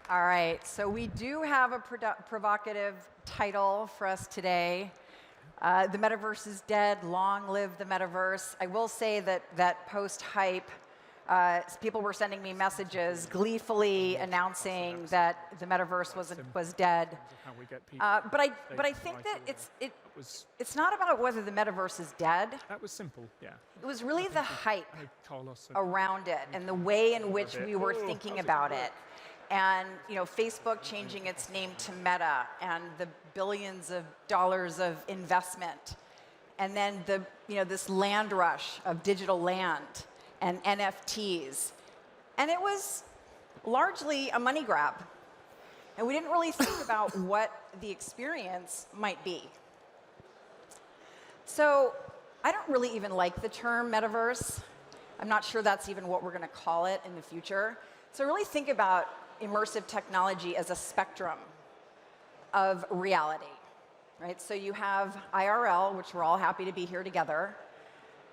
All right, so we do have a provocative title for us today. The metaverse is dead, long live the metaverse. I will say that post-hype, people were sending me messages gleefully announcing that the metaverse was dead. But I think that it's not about whether the metaverse is dead. That was simple, yeah. It was really the hype around it and the way in which we were thinking about it. And Facebook changing its name to Meta, and the billions of dollars of investment, and then this land rush of digital land and NFTs, and it was largely a money grab, and we didn't really think about what the experience might be. So I don't really even like the term metaverse. I'm not sure that's even what we're going to call it in the future. So really think about immersive technology as a spectrum of reality, right? So you have IRL, which we're all happy to be here together,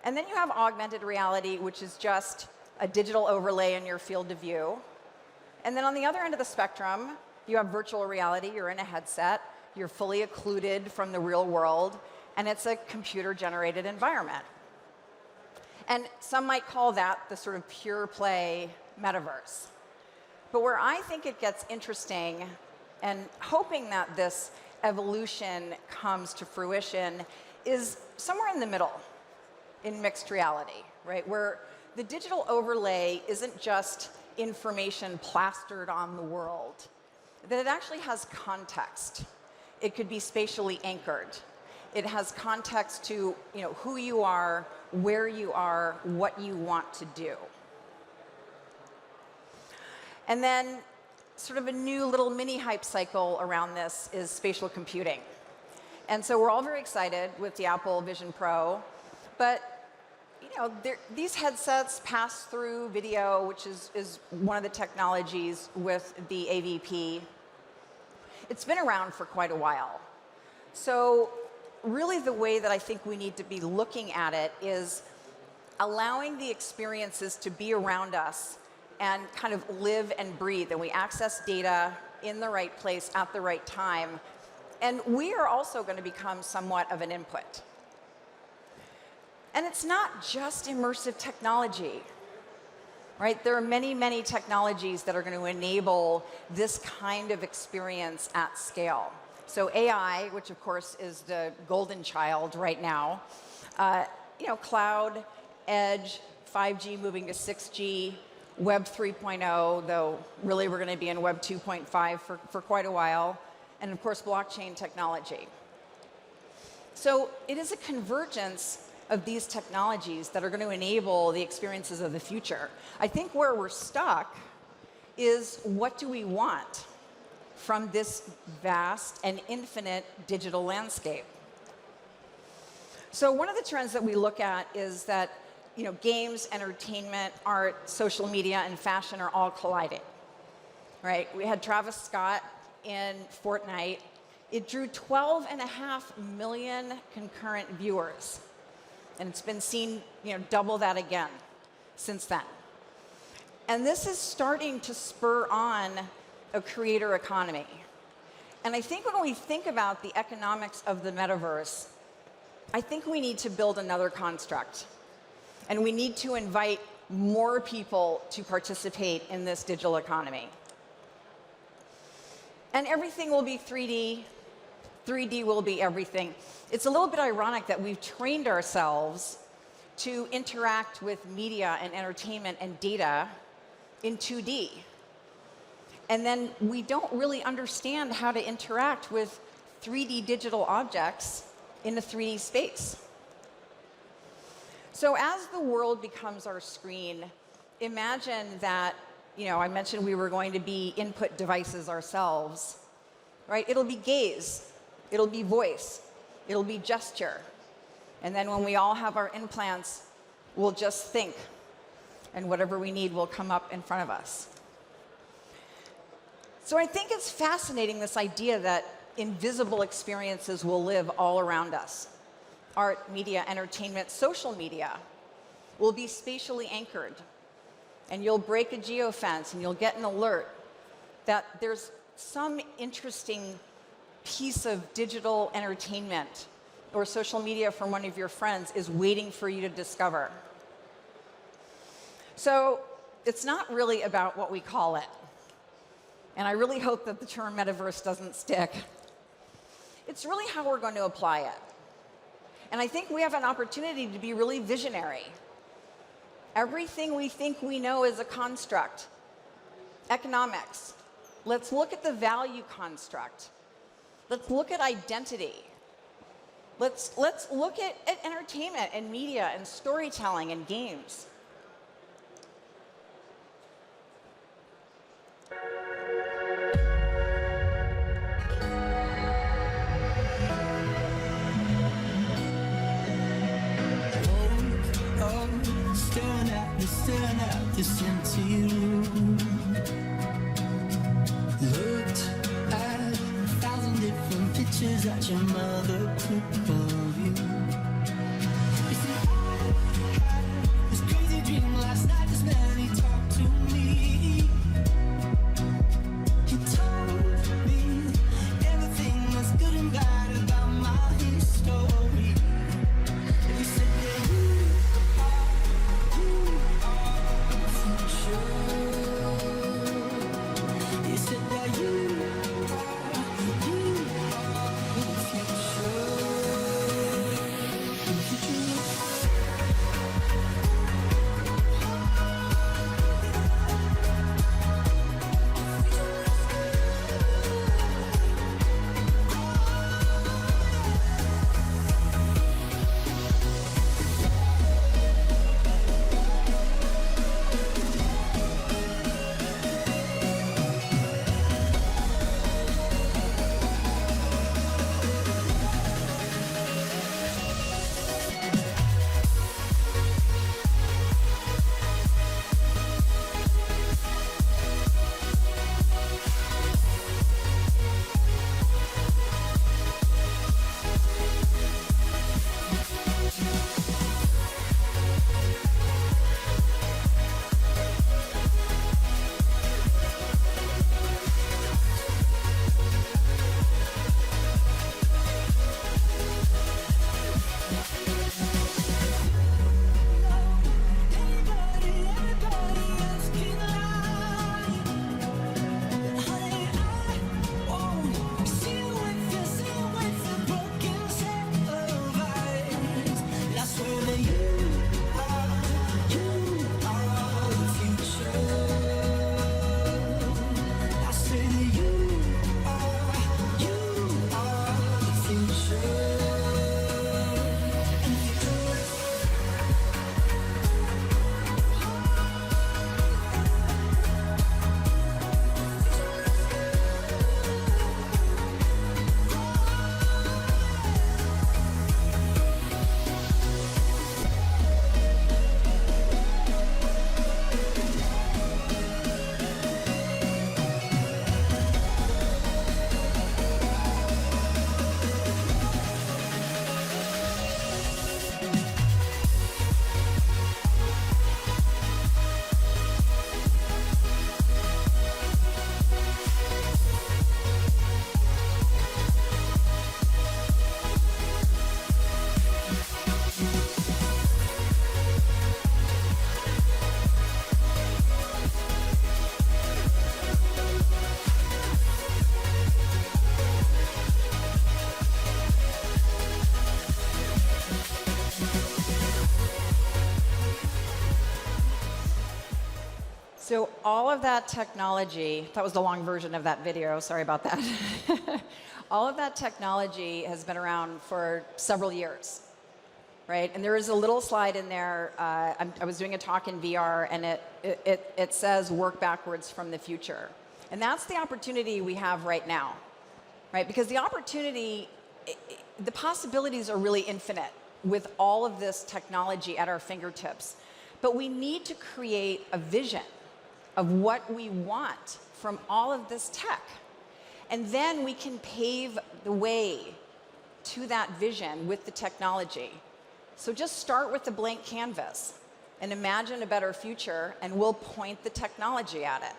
and then you have augmented reality, which is just a digital overlay in your field of view. And then on the other end of the spectrum, you have virtual reality. You're in a headset, you're fully occluded from the real world, and it's a computer-generated environment. And some might call that the sort of pure play metaverse. But where I think it gets interesting, and hoping that this evolution comes to fruition, is somewhere in the middle, in mixed reality, right? Where the digital overlay isn't just information plastered on the world, that it actually has context. It could be spatially anchored. It has context to who you are, where you are, what you want to do. And then sort of a new little mini hype cycle around this is spatial computing. And so we're all very excited with the Apple Vision Pro, but these headsets pass through video, which is one of the technologies with the AVP. It's been around for quite a while. So really the way that I think we need to be looking at it is allowing the experiences to be around us and kind of live and breathe, and we access data in the right place at the right time. And we are also going to become somewhat of an input. And it's not just immersive technology, right? There are many, many technologies that are going to enable this kind of experience at scale. So AI, which of course is the golden child right now, cloud, edge, 5G moving to 6G, Web 3.0, though really we're going to be in Web 2.5 for quite a while, and of course blockchain technology. So it is a convergence of these technologies that are going to enable the experiences of the future. I think where we're stuck is, what do we want from this vast and infinite digital landscape? So one of the trends that we look at is that games, entertainment, art, social media, and fashion are all colliding, right? We had Travis Scott in Fortnite. It drew 12.5 million concurrent viewers, and it's been seen, double that again since then. And this is starting to spur on a creator economy. And I think when we think about the economics of the metaverse, I think we need to build another construct. And we need to invite more people to participate in this digital economy. And everything will be 3D. 3D will be everything. It's a little bit ironic that we've trained ourselves to interact with media and entertainment and data in 2D. And then we don't really understand how to interact with 3D digital objects in a 3D space. So as the world becomes our screen, imagine that, I mentioned we were going to be input devices ourselves, right? It'll be gaze, it'll be voice, it'll be gesture. And then when we all have our implants, we'll just think, and whatever we need will come up in front of us. So I think it's fascinating, this idea that invisible experiences will live all around us. Art, media, entertainment, social media will be spatially anchored. And you'll break a geofence and you'll get an alert that there's some interesting piece of digital entertainment or social media from one of your friends is waiting for you to discover. So it's not really about what we call it. And I really hope that the term metaverse doesn't stick. It's really how we're going to apply it. And I think we have an opportunity to be really visionary. Everything we think we know is a construct. Economics. Let's look at the value construct. Let's look at identity. Let's look at entertainment and media and storytelling and games. Staring at this empty room. Looked at 1,000 different pictures that your mother took of you. You see, I had this crazy dream last night. This man, he talked to me. He told me everything that's good and bad about my history. And he said that So all of that technology, that was the long version of that video, sorry about that. All of that technology has been around for several years, right? And there is a little slide in there. I was doing a talk in VR, and it says work backwards from the future. And that's the opportunity we have right now, right? Because the opportunity, the possibilities are really infinite with all of this technology at our fingertips. But we need to create a vision of what we want from all of this tech. And then we can pave the way to that vision with the technology. So just start with the blank canvas and imagine a better future, and we'll point the technology at it.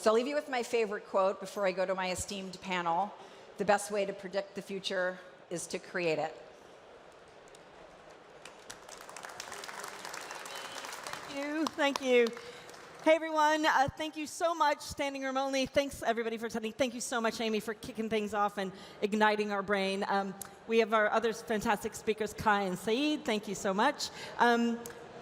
So I'll leave you with my favorite quote before I go to my esteemed panel. The best way to predict the future is to create it. Thank you. Hey, everyone. Thank you so much. Standing room only. Thanks, everybody, for attending. Thank you so much, Amy, for kicking things off and igniting our brain. We have our other fantastic speakers, Kai and Saeed. Thank you so much.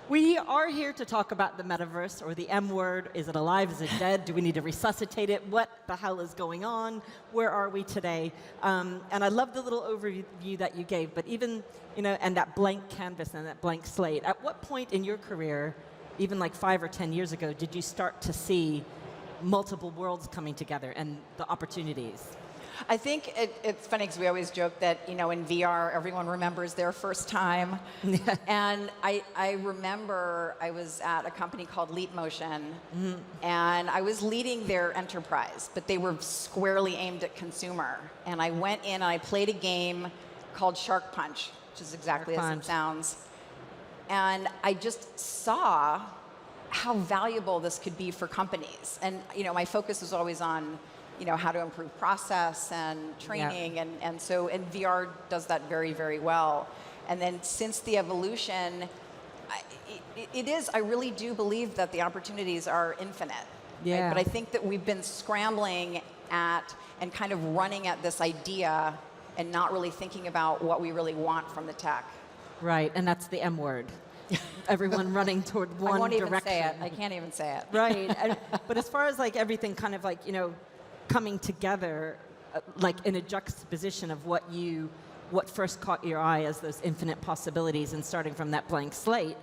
We are here to talk about the metaverse, or the M word. Is it alive? Is it dead? Do we need to resuscitate it? What the hell is going on? Where are we today? And I love the little overview that you gave, but even, and that blank canvas and that blank slate. At what point in your career, even like 5 or 10 years ago, did you start to see multiple worlds coming together and the opportunities? I think it's funny because we always joke that, in VR, everyone remembers their first time. And I remember I was at a company called Leap Motion, and I was leading their enterprise, but they were squarely aimed at consumer. And I went in and I played a game called Shark Punch, which is exactly as it sounds. And I just saw how valuable this could be for companies. And my focus was always on how to improve process and training, and VR does that very, very well. And then since the evolution, I really do believe that the opportunities are infinite. Yeah. Right? But I think that we've been scrambling at and kind of running at this idea and not really thinking about what we really want from the tech. Right, and that's the M word. Everyone running toward one I won't direction. even say it. I can't even say it. Right, but as far as like everything kind of like, coming together, like in a juxtaposition of what first caught your eye as those infinite possibilities and starting from that blank slate,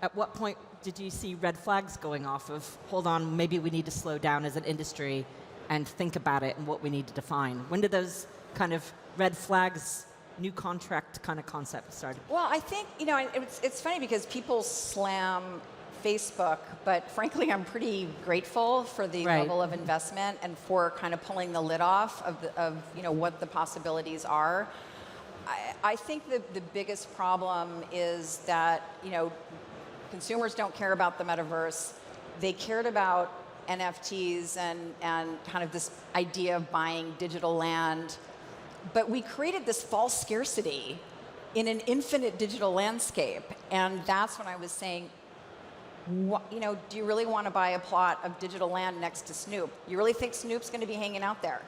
at what point did you see red flags going off of, hold on, maybe we need to slow down as an industry and think about it and what we need to define? When did those kind of red flags, new contract kind of concept start? Well, I think, it's funny because people slam Facebook, but frankly, I'm pretty grateful for the level of investment and for kind of pulling the lid off of what the possibilities are. I think the biggest problem is that, consumers don't care about the metaverse. They cared about NFTs and kind of this idea of buying digital land. But we created this false scarcity in an infinite digital landscape. And that's when I was saying, do you really want to buy a plot of digital land next to Snoop? You really think Snoop's going to be hanging out there?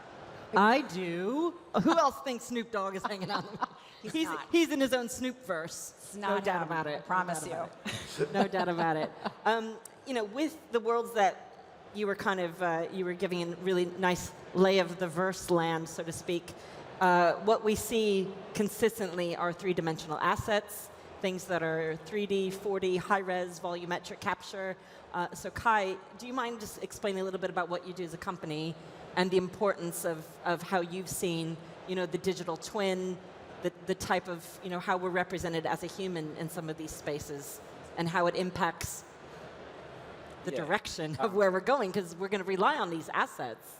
I do. Who else thinks Snoop Dogg is hanging out? He's in his own Snoop-verse. No doubt about it. I promise you. No doubt about it. With the worlds that you were kind of, you were giving a really nice lay of the verse land, so to speak, what we see consistently are three-dimensional assets, things that are 3D, 4D, high-res, volumetric capture. So Kai, do you mind just explaining a little bit about what you do as a company and the importance of how you've seen, the digital twin, the type of, how we're represented as a human in some of these spaces and how it impacts the direction of where we're going, because we're going to rely on these assets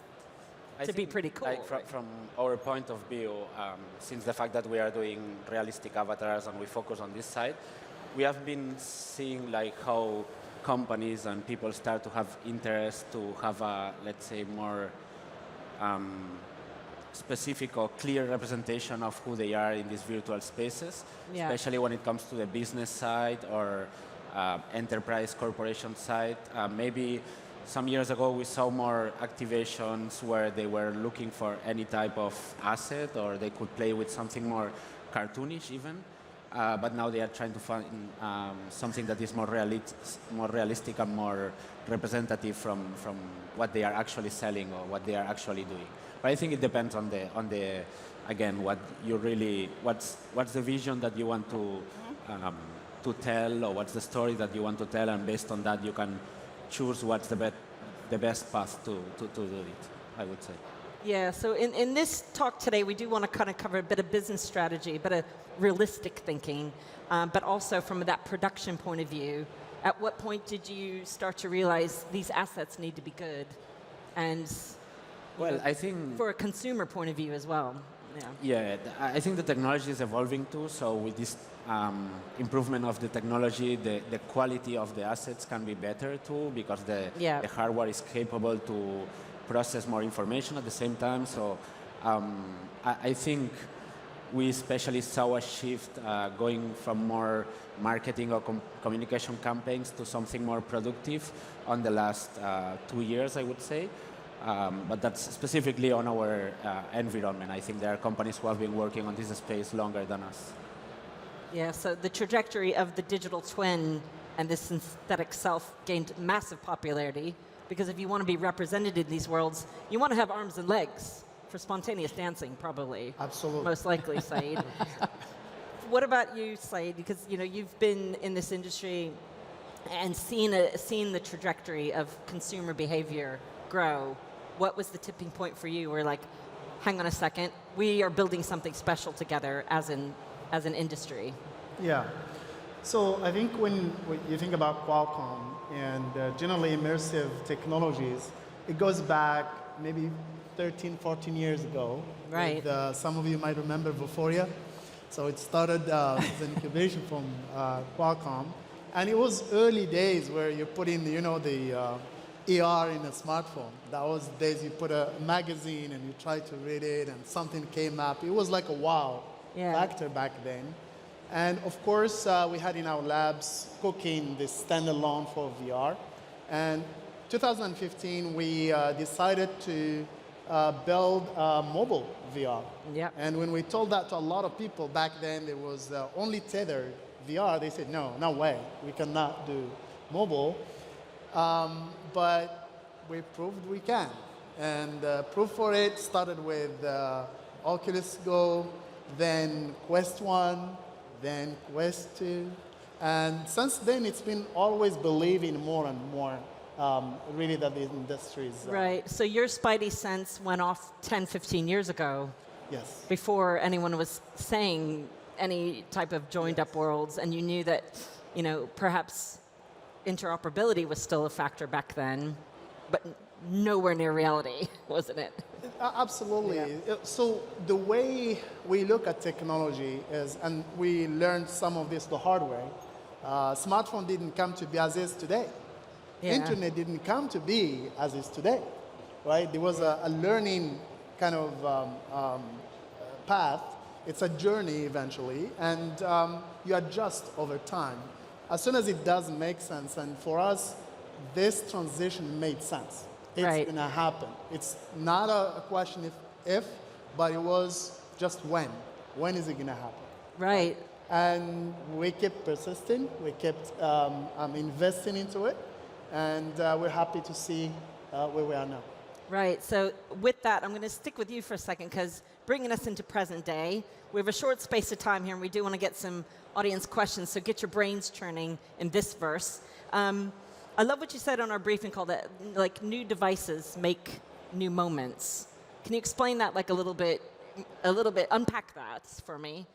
to be pretty cool. Like from our point of view, since the fact that we are doing realistic avatars and we focus on this side, we have been seeing like how companies and people start to have interest to have a, let's say, more specific or clear representation of who they are in these virtual spaces, especially when it comes to the business side or enterprise corporation side. Maybe some years ago, we saw more activations where they were looking for any type of asset, or they could play with something more cartoonish even. But now they are trying to find something that is more realistic and more representative from what they are actually selling or what they are actually doing. But I think it depends on the again, what you really, what's the vision that you want to tell, or what's the story that you want to tell, and based on that you can choose what's the best path to do it, I would say. Yeah, so in this talk today, we do want to kind of cover a bit of business strategy, but a realistic thinking, but also from that production point of view. At what point did you start to realize these assets need to be good? And well, I think for a consumer point of view as well. Yeah, I think the technology is evolving too. So with this improvement of the technology, the quality of the assets can be better too, because the hardware is capable to process more information at the same time. So I think we especially saw a shift going from more marketing or communication campaigns to something more productive on the last 2 years, I would say. But that's specifically on our environment. I think there are companies who have been working on this space longer than us. Yeah, so the trajectory of the digital twin and the synthetic self gained massive popularity, because if you want to be represented in these worlds, you want to have arms and legs for spontaneous dancing, probably. Absolutely. Most likely, Said. What about you, Said? Because you've been in this industry and seen the trajectory of consumer behavior grow. What was the tipping point for you where, like, hang on a second, we are building something special together as an industry? Yeah. So I think when you think about Qualcomm and generally immersive technologies, it goes back maybe 13, 14 years ago. Right. With, some of you might remember Vuforia. So it started as an incubation from Qualcomm. And it was early days where you put in, the AR in a smartphone. That was the days you put a magazine and you tried to read it and something came up. It was like a wow factor back then. And of course, we had in our labs cooking this standalone for VR. And 2015, we decided to build mobile VR. Yep. And when we told that to a lot of people back then, there was only tethered VR. They said, no way, we cannot do mobile. But we proved we can. And proof for it started with Oculus Go, then Quest 1, then Quest 2. And since then, it's been always believing more and more, really, that the industry is... Right. So your spidey sense went off 10, 15 years ago. Yes. Before anyone was saying any type of joined up worlds, and you knew that, perhaps interoperability was still a factor back then, but nowhere near reality, wasn't it? Absolutely. Yeah. So the way we look at technology is, and we learned some of this the hard way, smartphone didn't come to be as is today. Yeah. Internet didn't come to be as is today, right? There was a learning kind of path. It's a journey eventually, and you adjust over time. As soon as it does make sense, and for us, this transition made sense. It's going to happen. It's not a question if, but it was just when. When is it going to happen? Right. And we kept persisting. We kept investing into it, and we're happy to see where we are now. Right. So with that, I'm going to stick with you for a second, because bringing us into present day, we have a short space of time here, and we do want to get some audience questions, so get your brains churning in this verse. I love what you said on our briefing call, that like new devices make new moments. Can you explain that like a little bit, unpack that for me,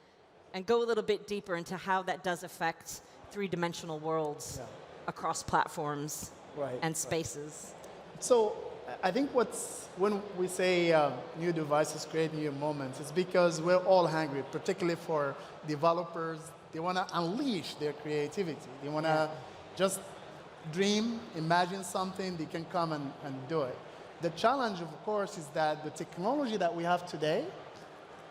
and go a little bit deeper into how that does affect three-dimensional worlds across platforms and spaces? So I think when we say new devices create new moments, it's because we're all hungry, particularly for developers. They want to unleash their creativity. They want to just dream, imagine something, they can come and do it. The challenge, of course, is that the technology that we have today,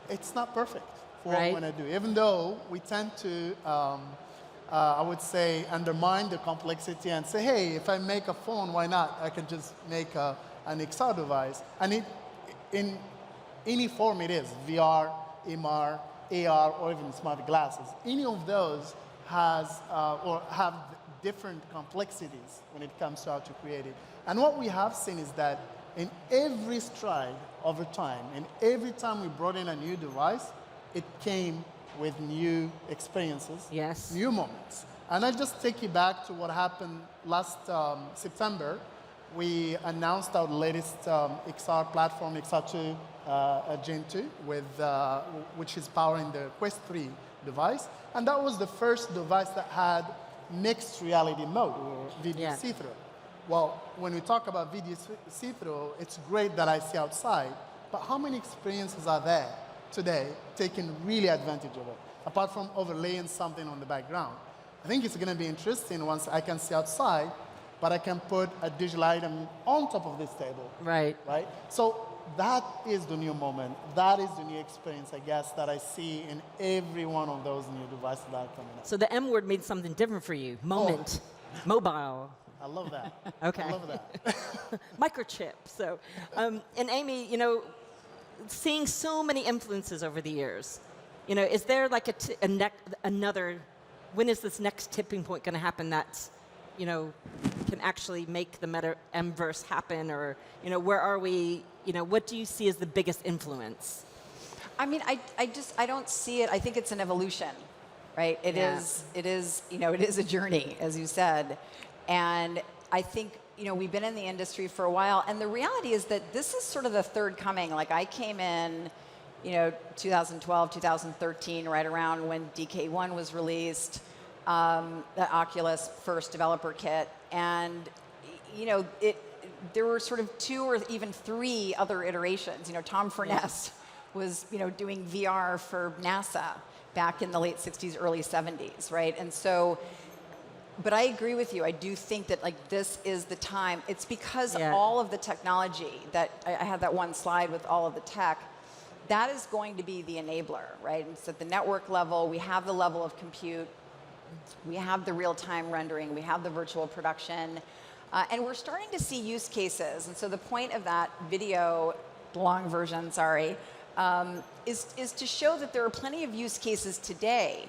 it's not perfect for what we want to do. Even though we tend to, I would say, undermine the complexity and say, hey, if I make a phone, why not? I can just make an XR device. And in any form it is, VR, MR, AR, or even smart glasses. Any of those has or have different complexities when it comes to how to create it. And what we have seen is that in every stride over time, and every time we brought in a new device, it came with new experiences, new moments. And I'll just take you back to what happened last September. We announced our latest XR platform, XR2 Gen 2, which is powering the Quest 3 device. And that was the first device that had mixed reality mode, or video see-through. Well, when we talk about video see-through, it's great that I see outside, but how many experiences are there today taking really advantage of it, apart from overlaying something on the background. I think it's going to be interesting once I can see outside, but I can put a digital item on top of this table. Right. Right? So that is the new moment. That is the new experience, I guess, that I see in every one of those new devices that are coming up. So the M word means something different for you. Moment. Mobile. I love that. Okay. I love that. Microchip. So, and Amy, you know, seeing so many influences over the years, you know, is there like another, when is this next tipping point going to happen that's, you know, can actually make the metaverse happen? Or, you know, where are we, you know, what do you see as the biggest influence? I mean, I don't see it. I think it's an evolution, right? It is, you know, it is a journey, as you said. And I think, you know, we've been in the industry for a while, and the reality is that this is sort of the third coming. Like, I came in, you know, 2012, 2013, right around when DK1 was released, the Oculus first developer kit, and, you know, there were sort of 2 or even 3 other iterations. You know, Tom Furness was, you know, doing VR for NASA back in the late 60s, early 70s, right? And so, but I agree with you. I do think that, like, this is the time. It's because all of the technology that I had that one slide with all of the tech, that is going to be the enabler, right? It's at the network level. We have the level of compute. We have the real-time rendering. We have the virtual production. And we're starting to see use cases. And so the point of that video, long version, sorry, is to show that there are plenty of use cases today.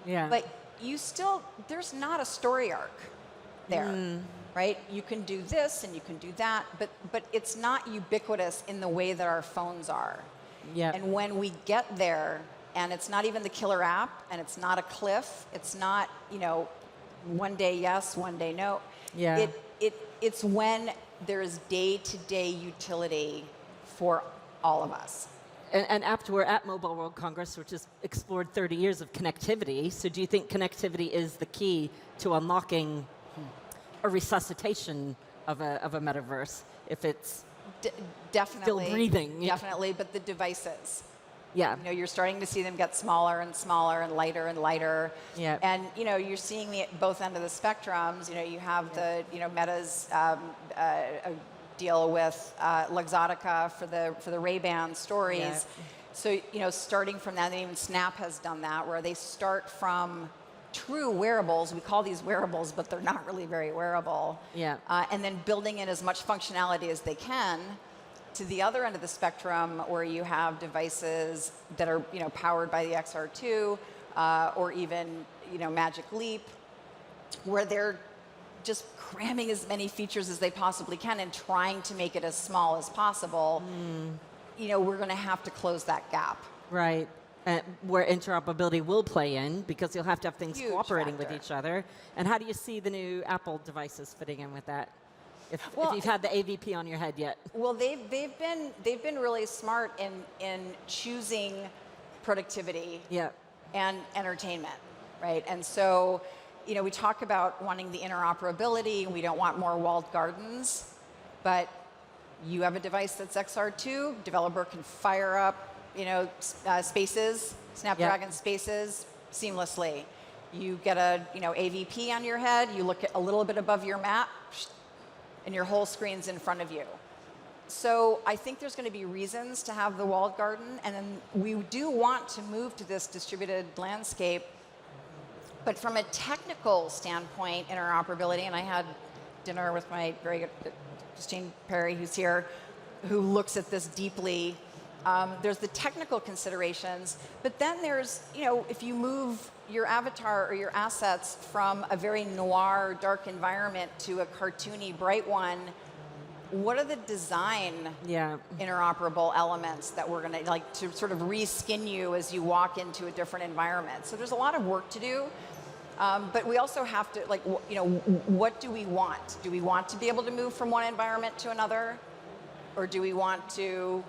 Yeah. But you still, there's not a story arc there, right? You can do this and you can do that, but it's not ubiquitous in the way that our phones are. Yeah. And when we get there, and it's not even the killer app, and it's not a cliff, it's not, you know, one day yes, one day no. Yeah. It's when there's day-to-day utility for all of us. And after we're at Mobile World Congress, which has explored 30 years of connectivity, so do you think connectivity is the key to unlocking a resuscitation of a metaverse, if it's Definitely. still breathing? Definitely, but the devices. Yeah. You know, you're starting to see them get smaller and smaller and lighter. Yeah. And, you know, you're seeing both end of the spectrums. You know, you have the, you know, Meta's deal with Luxottica for the Ray-Ban stories. Yeah. So, you know, starting from that, and even Snap has done that, where they start from true wearables. We call these wearables, but they're not really very wearable. Yeah. And then building in as much functionality as they can to the other end of the spectrum, where you have devices that are, you know, powered by the XR2, or even, you know, Magic Leap, where they're just cramming as many features as they possibly can and trying to make it as small as possible. You know, we're going to have to close that gap. Right. Where interoperability will play in, because you'll have to have things Huge cooperating factor. with each other. And how do you see the new Apple devices fitting in with that? If Well, you've had the AVP on your head yet. Well, they've been really smart in choosing productivity Yeah. and entertainment, right? And so, you know, we talk about wanting the interoperability, and we don't want more walled gardens, but you have a device that's XR2, developer can fire up, you know, spaces, Snapdragon spaces seamlessly. You get a, you know, AVP on your head, you look at a little bit above your map, and your whole screen's in front of you. So I think there's going to be reasons to have the walled garden, and then we do want to move to this distributed landscape. But from a technical standpoint, interoperability, and I had dinner with my very good Christine Perry, who's here, who looks at this deeply. There's the technical considerations, but then there's, you know, if you move your avatar or your assets from a very noir, dark environment to a cartoony, bright one, what are the design interoperable elements that we're going to, like, to sort of reskin you as you walk into a different environment? So there's a lot of work to do. But we also have to, like, you know, what do we want? Do we want to be able to move from one environment to another? Or do we want to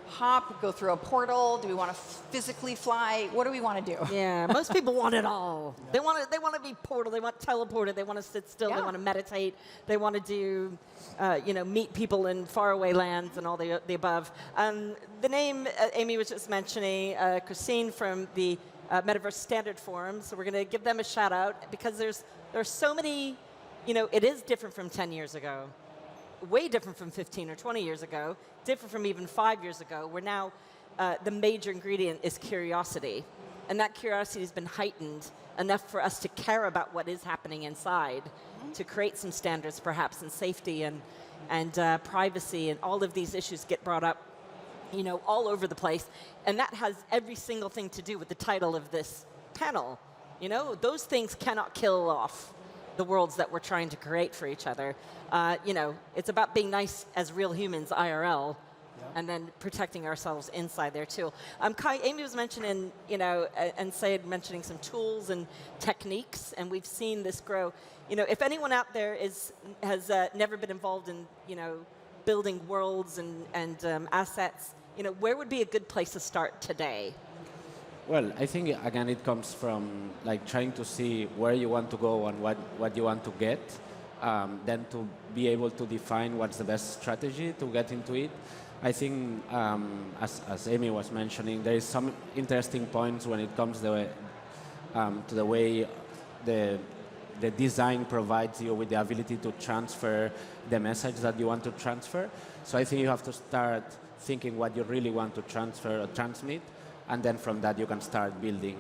hop, go through a portal? Do we want to physically fly? What do we want to do? Yeah, most people want it all. They want to be portal. They want teleported. They want to sit still. They Yeah. want to meditate. They want to do, meet people in faraway lands and all the above. The name Amy was just mentioning, Christine from the Metaverse Standard Forum. So we're going to give them a shout out because there's so many. It is different from 10 years ago. Way different from 15 or 20 years ago, different from even 5 years ago, where now the major ingredient is curiosity. And that curiosity has been heightened enough for us to care about what is happening inside, to create some standards perhaps in safety and privacy, and all of these issues get brought up all over the place. And that has every single thing to do with the title of this panel. Those things cannot kill off the worlds that we're trying to create for each other. It's about being nice as real humans, IRL, and then protecting ourselves inside there too. Kai, Amy was mentioning, and Said mentioning some tools and techniques, and we've seen this grow. If anyone out there has never been involved in, building worlds and assets, where would be a good place to start today? Well, I think, again, it comes from trying to see where you want to go and what you want to get, then to be able to define what's the best strategy to get into it. I think, as Amy was mentioning, there is some interesting points when it comes to the way the design provides you with the ability to transfer the message that you want to transfer. So I think you have to start thinking what you really want to transfer or transmit, and then from that you can start building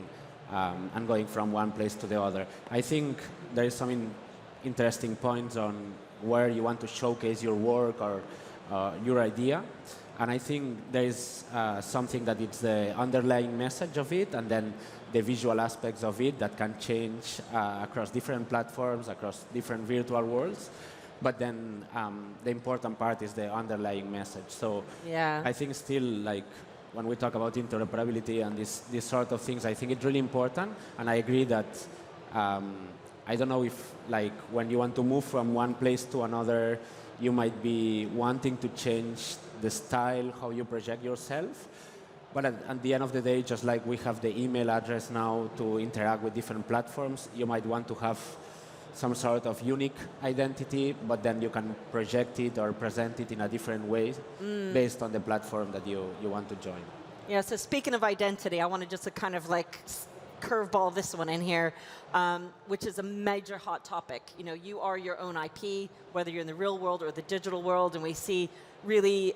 and going from one place to the other. I think there is some interesting points on where you want to showcase your work or your idea. And I think there is something that it's the underlying message of it, and then the visual aspects of it that can change across different platforms, across different virtual worlds. But then the important part is the underlying message. So Yeah. I think still, when we talk about interoperability and these sort of things, I think it's really important. And I agree that I don't know if, when you want to move from one place to another, you might be wanting to change the style, how you project yourself. But at the end of the day, just like we have the email address now to interact with different platforms, you might want to have some sort of unique identity, but then you can project it or present it in a different way based on the platform that you want to join. Yeah, so speaking of identity, I want to just kind of curveball this one in here, which is a major hot topic. You are your own IP, whether you're in the real world or the digital world, and we see really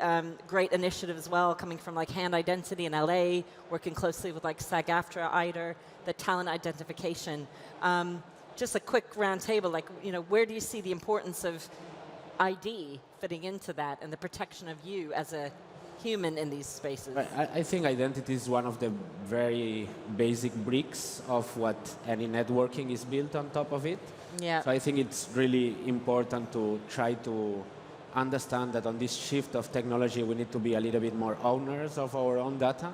great initiatives as well coming from Hand Identity in LA, working closely with SAG-AFTRA, IDER, the talent identification. Just a quick round table, where do you see the importance of ID fitting into that and the protection of you as a human in these spaces? I think identity is one of the very basic bricks of what any networking is built on top of it. Yeah. So I think it's really important to try to understand that on this shift of technology, we need to be a little bit more owners of our own data.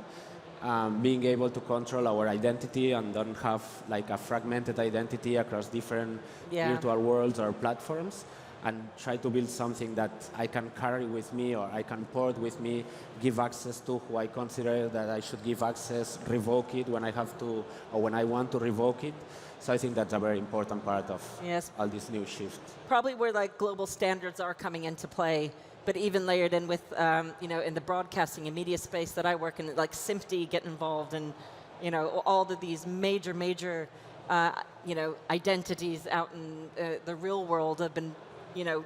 Being able to control our identity and don't have a fragmented identity across different virtual worlds or platforms, and try to build something that I can carry with me or I can port with me, give access to who I consider that I should give access, revoke it when I have to or when I want to revoke it. So I think that's a very important part of all this new shift. Probably where global standards are coming into play, but even layered in with, in the broadcasting and media space that I work in, SIMPTI get involved, and, all of these major, identities out in the real world have been,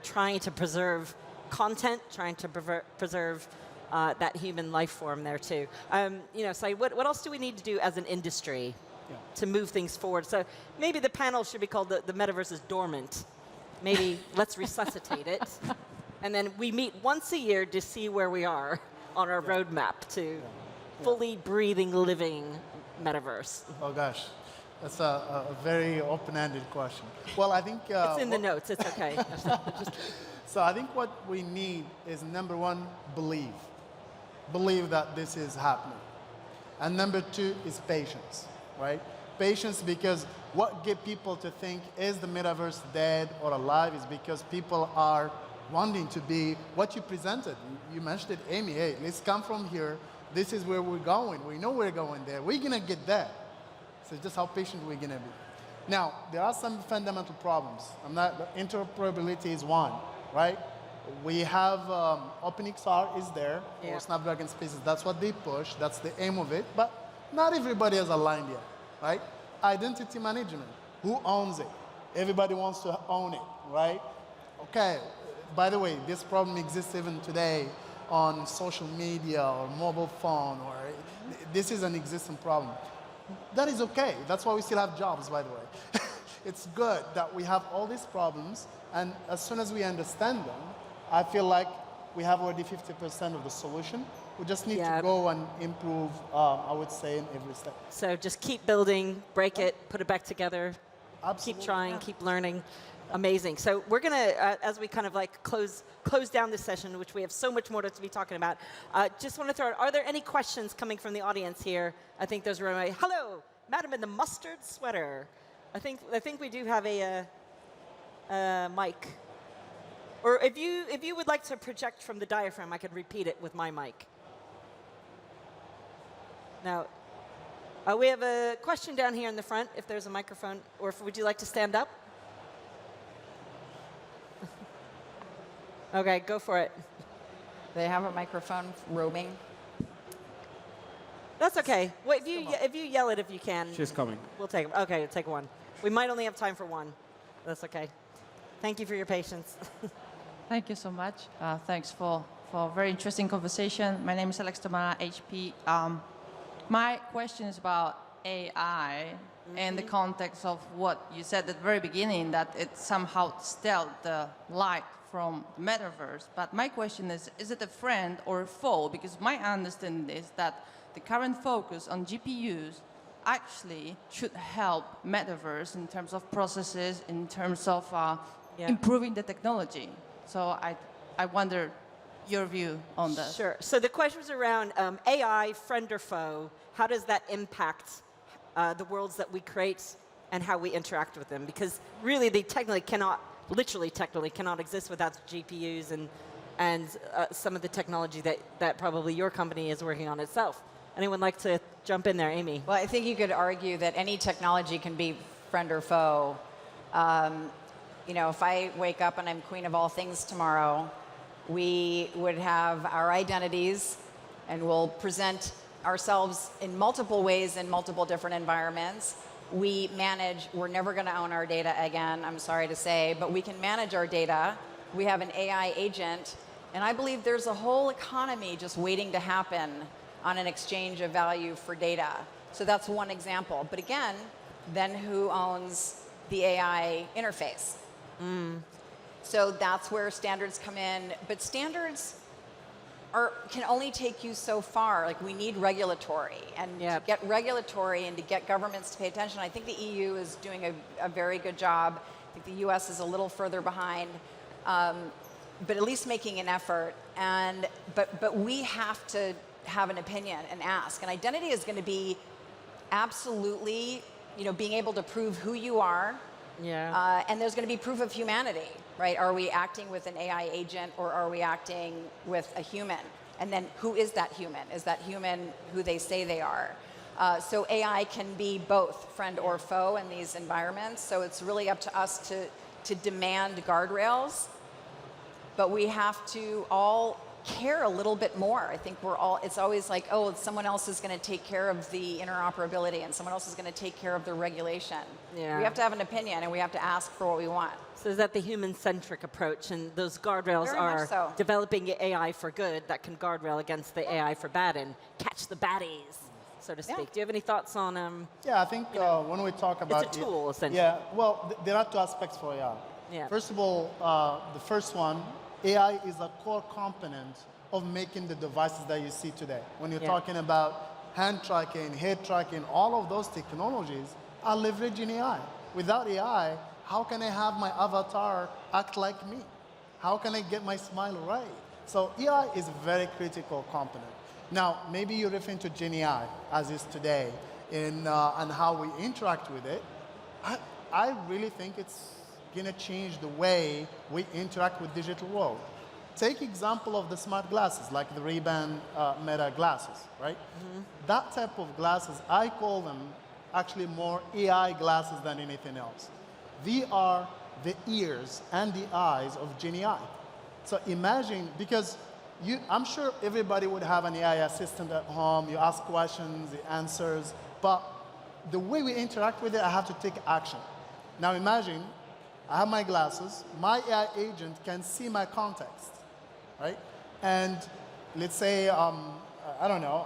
trying to preserve content, trying to preserve that human life form there too. So what else do we need to do as an industry to move things forward? So maybe the panel should be called the Metaverse is Dormant. Maybe let's resuscitate it. And then we meet once a year to see where we are on our roadmap to fully breathing, living metaverse. Oh gosh, that's a very open-ended question. Well, I think it's in the notes. It's okay. So I think what we need is, number one, believe that this is happening, and number two is patience, right? Patience, because what get people to think is the metaverse dead or alive is because people are wanting to be what you presented. You mentioned it, Amy. Hey, let's come from here. This is where we're going. We know we're going there. We're going to get there. So just how patient we're going to be. Now, there are some fundamental problems. Interoperability is one, right? We have OpenXR is there, or Snapdragon Spaces. That's what they push. That's the aim of it. But not everybody has aligned yet, right? Identity management. Who owns it? Everybody wants to own it, right? Okay. By the way, this problem exists even today on social media or mobile phone, or this is an existing problem. That is okay. That's why we still have jobs, by the way. It's good that we have all these problems, and as soon as we understand them, I feel like we have already 50% of the solution. We just need to go and improve, I would say, in every step. So just keep building, break it, put it back together, Absolutely. keep trying, keep learning. Amazing. So we're going to, as we kind of like close down this session, which we have so much more to be talking about, just want to throw out, are there any questions coming from the audience here? I think those are my, hello, madam in the mustard sweater. I think we do have a mic. Or if you would like to project from the diaphragm, I could repeat it with my mic. Now, we have a question down here in the front, if there's a microphone, or would you like to stand up? Okay, go for it. They have a microphone roaming. That's okay. Well, if you yell it if you can. She's coming. We'll take it. Okay, take one. We might only have time for one. That's okay. Thank you for your patience. Thank you so much. Thanks for a very interesting conversation. My name is Alex Tamara, HP. My question is about AI in the context of what you said at the very beginning, that it somehow stole the light from the metaverse. But my question is it a friend or a foe? Because my understanding is that the current focus on GPUs actually should help metaverse in terms of processes, in terms of improving the technology. So I wonder your view on this. Sure. So the question was around AI, friend or foe. How does that impact the worlds that we create and how we interact with them? Because really, they technically cannot exist without GPUs and some of the technology that probably your company is working on itself. Anyone like to jump in there, Amy? Well, I think you could argue that any technology can be friend or foe. You know, if I wake up and I'm queen of all things tomorrow, we would have our identities and we'll present ourselves in multiple ways in multiple different environments. We're never going to own our data again, I'm sorry to say, but we can manage our data. We have an AI agent, and I believe there's a whole economy just waiting to happen on an exchange of value for data. So that's one example. But again, then who owns the AI interface? So that's where standards come in. But standards can only take you so far. Like, we need regulatory. And to get regulatory and to get governments to pay attention, I think the EU is doing a very good job. I think the US is a little further behind. But at least making an effort. But we have to have an opinion and ask. And identity is going to be absolutely, being able to prove who you are. Yeah. And there's going to be proof of humanity, right? Are we acting with an AI agent or are we acting with a human? And then who is that human? Is that human who they say they are? So AI can be both friend or foe in these environments. So it's really up to us to demand guardrails. But we have to all care a little bit more. I think it's always like, oh, someone else is going to take care of the interoperability and someone else is going to take care of the regulation. Yeah. We have to have an opinion and we have to ask for what we want. So is that the human-centric approach, and those guardrails are developing AI for good that can guardrail against the AI for bad and catch the baddies, so to speak. Do you have any thoughts on? Yeah, I think when we talk about it's a tool, essentially. Yeah, well, there are two aspects for AI. Yeah. First of all, the first one, AI is a core component of making the devices that you see today. When you're talking about hand tracking, head tracking, all of those technologies are leveraging AI. Without AI, how can I have my avatar act like me? How can I get my smile right? So AI is a very critical component. Now, maybe you're referring to GenAI as is today and how we interact with it. I really think it's going to change the way we interact with digital world. Take example of the smart glasses, like the Ray-Ban Meta glasses, right? That type of glasses, I call them actually more AI glasses than anything else. They are the ears and the eyes of GenAI. So imagine, because I'm sure everybody would have an AI assistant at home. You ask questions, it answers, but the way we interact with it, I have to take action. Now imagine, I have my glasses, my AI agent can see my context, right? And let's say, I don't know,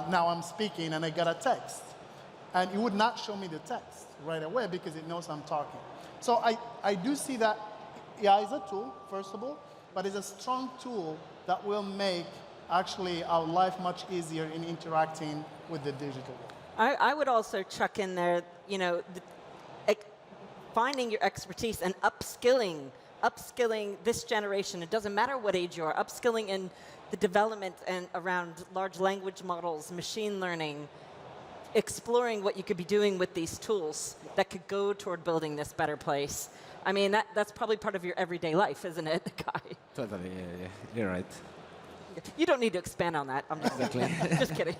now I'm speaking and I got a text. And it would not show me the text right away because it knows I'm talking. So I do see that AI is a tool, first of all, but it's a strong tool that will make actually our life much easier in interacting with the digital world. I would also chuck in there, you know, finding your expertise and upskilling this generation. It doesn't matter what age you are, upskilling in the development and around large language models, machine learning, exploring what you could be doing with these tools that could go toward building this better place. I mean, that's probably part of your everyday life, isn't it, Kai? Totally, yeah. You're right. You don't need to expand on that. I'm just, just kidding.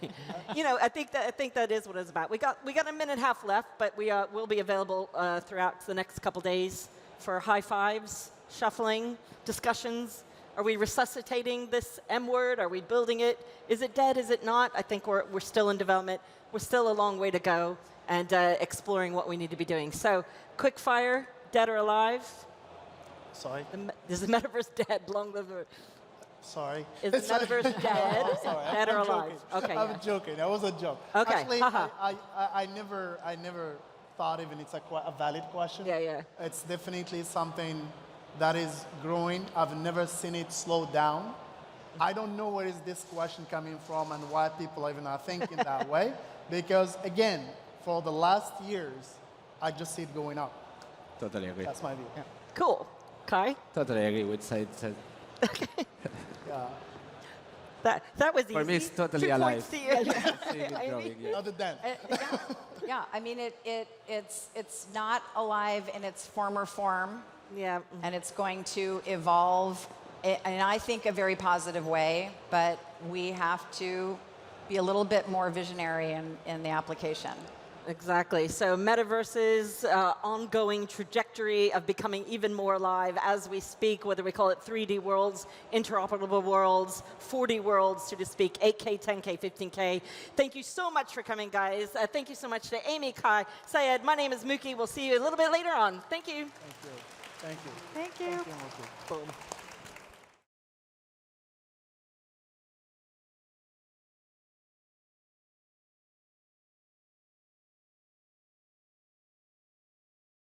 You know, I think that is what it's about. We got a minute and a half left, but we will be available throughout the next couple days for high fives, shuffling, discussions. Are we resuscitating this M word? Are we building it? Is it dead? Is it not? I think we're still in development. We're still a long way to go and exploring what we need to be doing. So, quick fire, dead or alive? Sorry? Is the metaverse dead? Long live the... Sorry. Is the metaverse dead? Sorry. Dead or I'm alive? joking. Okay. I'm joking. That was a joke. Okay. Actually, I never thought even it's a valid question. Yeah. It's definitely something that is growing. I've never seen it slow down. I don't know where is this question coming from and why people even are thinking that way. Because again, for the last years, I just see it going up. Totally agree. That's my view. Yeah. Cool. Kai? Totally agree with Said. That was easy. For me, it's totally 2 alive. points to you. Seeing it growing, yeah. Other than. Yeah, I mean, it's not alive in its former form, Yeah. and it's going to evolve in, I think, a very positive way, but we have to be a little bit more visionary in the application. Exactly. So metaverse's ongoing trajectory of becoming even more alive as we speak, whether we call it 3D worlds, interoperable worlds, 4D worlds, so to speak, 8K, 10K, 15K. Thank you so much for coming, guys. Thank you so much to Amy, Kai, Syed. My name is Mookie. We'll see you a little bit later on. Thank you. Thank you. Thank you. Thank you, Mookie. Boom.